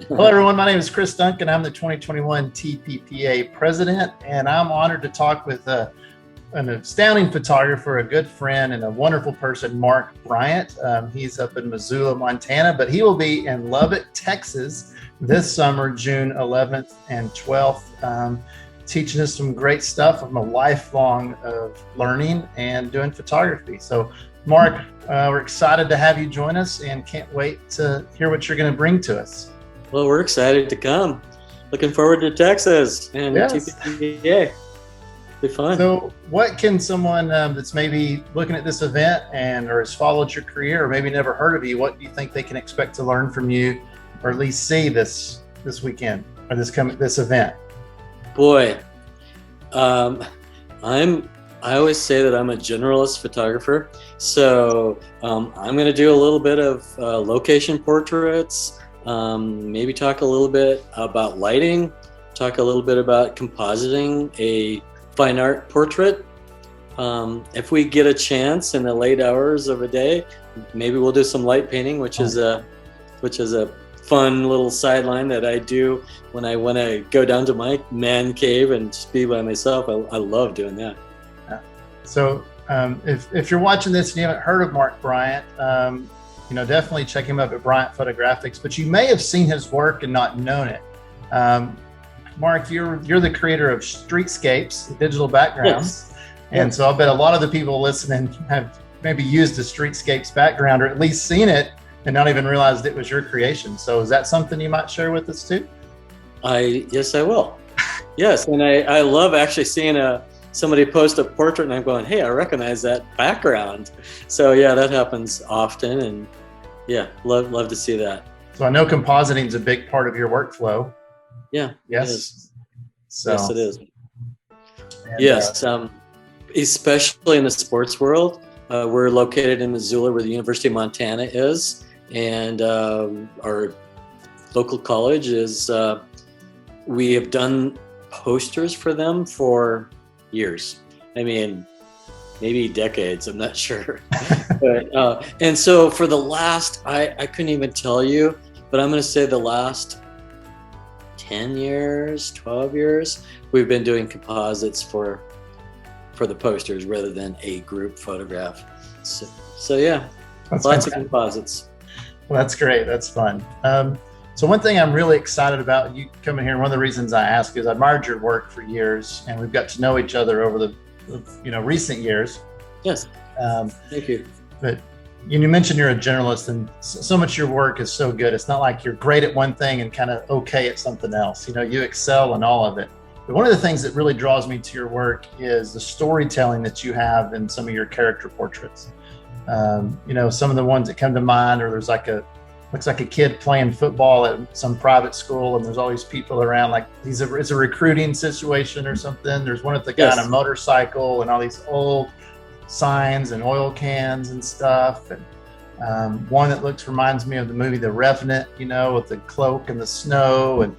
Hello, everyone. My name is Chris Duncan. I'm the 2021 TPPA president, and I'm honored to talk with an astounding photographer, a good friend, and a wonderful person, Mark Bryant. He's up in Missoula, Montana, but he will be in Lubbock, Texas this summer, June 11th and 12th, teaching us some great stuff from a lifelong of learning and doing photography. So, Mark, we're excited to have you join us and can't wait to hear what you're going to bring to us. Well, we're excited to come. Looking forward to Texas and TPPA. Be fun. So what can someone that's maybe looking at this event or has followed your career or maybe never heard of you, what do you think they can expect to learn from you or at least see this weekend or this event? Boy, I always say that I'm a generalist photographer. So I'm going to do a little bit of location portraits, maybe talk a little bit about lighting, talk a little bit about compositing a fine art portrait. If we get a chance in the late hours of a day, maybe we'll do some light painting, which is a fun little sideline that I do when I want to go down to my man cave and just be by myself. I love doing that. So if you're watching this and you haven't heard of Mark Bryant, definitely check him up at Bryant Photographics, but you may have seen his work and not known it. Mark, you're the creator of Streetscapes, digital backgrounds. Yes. And so I bet a lot of the people listening have maybe used a Streetscapes background or at least seen it and not even realized it was your creation. So is that something you might share with us too? Yes, I will. Yes, and I love actually seeing somebody post a portrait and I'm going, hey, I recognize that background. So yeah, that happens often, and yeah, love to see that. So I know compositing is a big part of your workflow. Yeah. Yes. Yes, it is. And, yes. Especially in the sports world, we're located in Missoula, where the University of Montana is, and our local college is. We have done posters for them for years. I mean, maybe decades. I'm not sure. But and so for the last, I couldn't even tell you, but I'm going to say the last 10 years, 12 years, we've been doing composites for the posters rather than a group photograph. So yeah, lots of composites. Well, that's great. That's fun. So one thing I'm really excited about you coming here, and one of the reasons I ask is I admired your work for years, and we've got to know each other over the recent years. Yes. Thank you. But you mentioned you're a generalist, and so much of your work is so good. It's not like you're great at one thing and kind of okay at something else. You excel in all of it. But one of the things that really draws me to your work is the storytelling that you have in some of your character portraits. Some of the ones that come to mind, or looks like a kid playing football at some private school, and there's all these people around, like it's a recruiting situation or something. There's one with the guy on a motorcycle and all these old signs and oil cans and stuff, and one that reminds me of the movie The Revenant, with the cloak and the snow,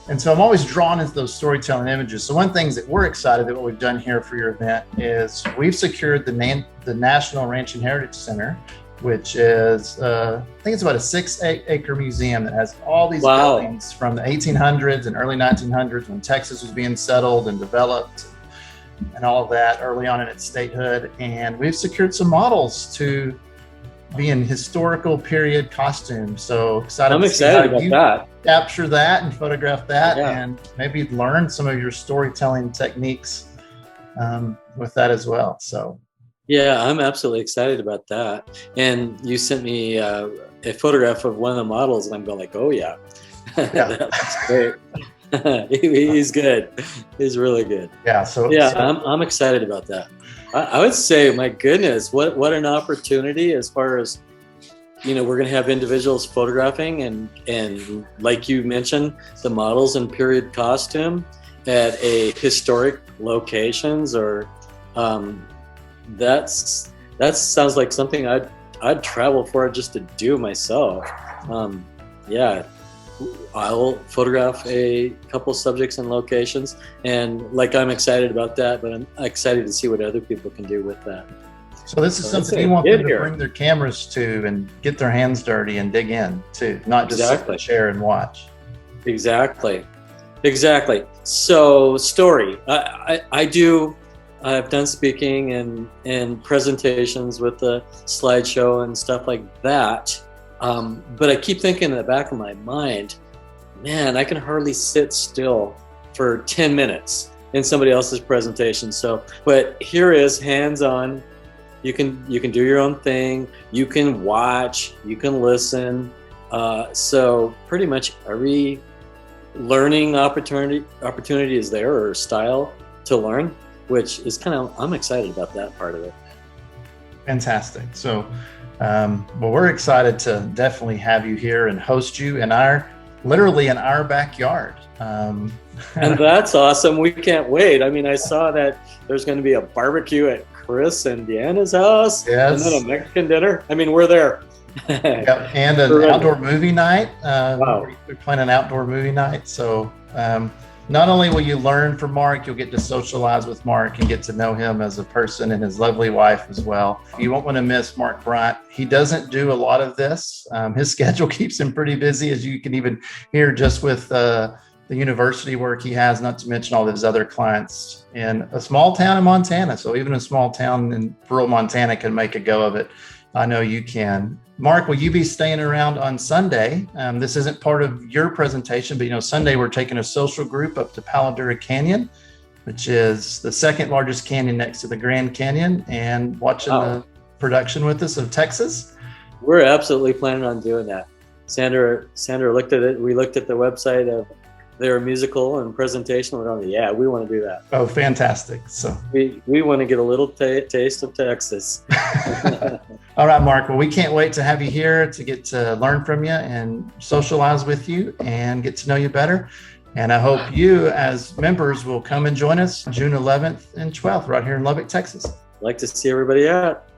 and so I'm always drawn into those storytelling images. So one thing that we're excited that what we've done here for your event is we've secured the National Ranch and Heritage Center, which is I think it's about a 6-acre museum that has all these buildings from the 1800s and early 1900s when Texas was being settled and developed and all of that early on in its statehood. And we've secured some models to be in historical period costumes. So excited about that. Capture that and photograph that, and maybe learn some of your storytelling techniques with that as well. So yeah, I'm absolutely excited about that. And you sent me a photograph of one of the models, and I'm going like, oh yeah, that's great. He's good. He's really good. Yeah. I'm excited about that. I would say, my goodness, what an opportunity as far as, we're going to have individuals photographing and like you mentioned, the models in period costume at a historic locations, or that sounds like something I'd travel for just to do myself. I'll photograph a couple subjects and locations, and I'm excited about that, but I'm excited to see what other people can do with that. So this is something you want them to bring their cameras to and get their hands dirty and dig in too, not just sit in the chair and watch. Exactly. So story, I've done speaking and presentations with the slideshow and stuff like that. But I keep thinking in the back of my mind, man, I can hardly sit still for 10 minutes in somebody else's presentation. So, but here is hands-on. You can do your own thing. You can watch, you can listen. So pretty much every learning opportunity is there, or style to learn, which is I'm excited about that part of it. Fantastic. So, well, we're excited to definitely have you here and host you literally in our backyard. And that's awesome. We can't wait. I mean, I saw that there's going to be a barbecue at Chris and Deanna's house. Yes. And then a Mexican dinner. I mean, we're there. Yep. And an outdoor movie night. Wow. We're planning an outdoor movie night. So not only will you learn from Mark, you'll get to socialize with Mark and get to know him as a person and his lovely wife as well. You won't want to miss Mark Bryant. He doesn't do a lot of this. His schedule keeps him pretty busy, as you can even hear just with the university work he has, not to mention all of his other clients in a small town in Montana. So even a small town in rural Montana can make a go of it. I know you can. Mark, will you be staying around on Sunday? This isn't part of your presentation, but Sunday we're taking a social group up to Palo Duro Canyon, which is the second largest canyon next to the Grand Canyon, and watching the production with us of Texas. We're absolutely planning on doing that. Sandra looked at it. We looked at the website of their musical and presentation. We're going, yeah, we want to do that. Oh, fantastic. So we want to get a little taste of Texas. All right, Mark. Well, we can't wait to have you here to get to learn from you and socialize with you and get to know you better. And I hope you as members will come and join us June 11th and 12th right here in Lubbock, Texas. I'd like to see everybody out.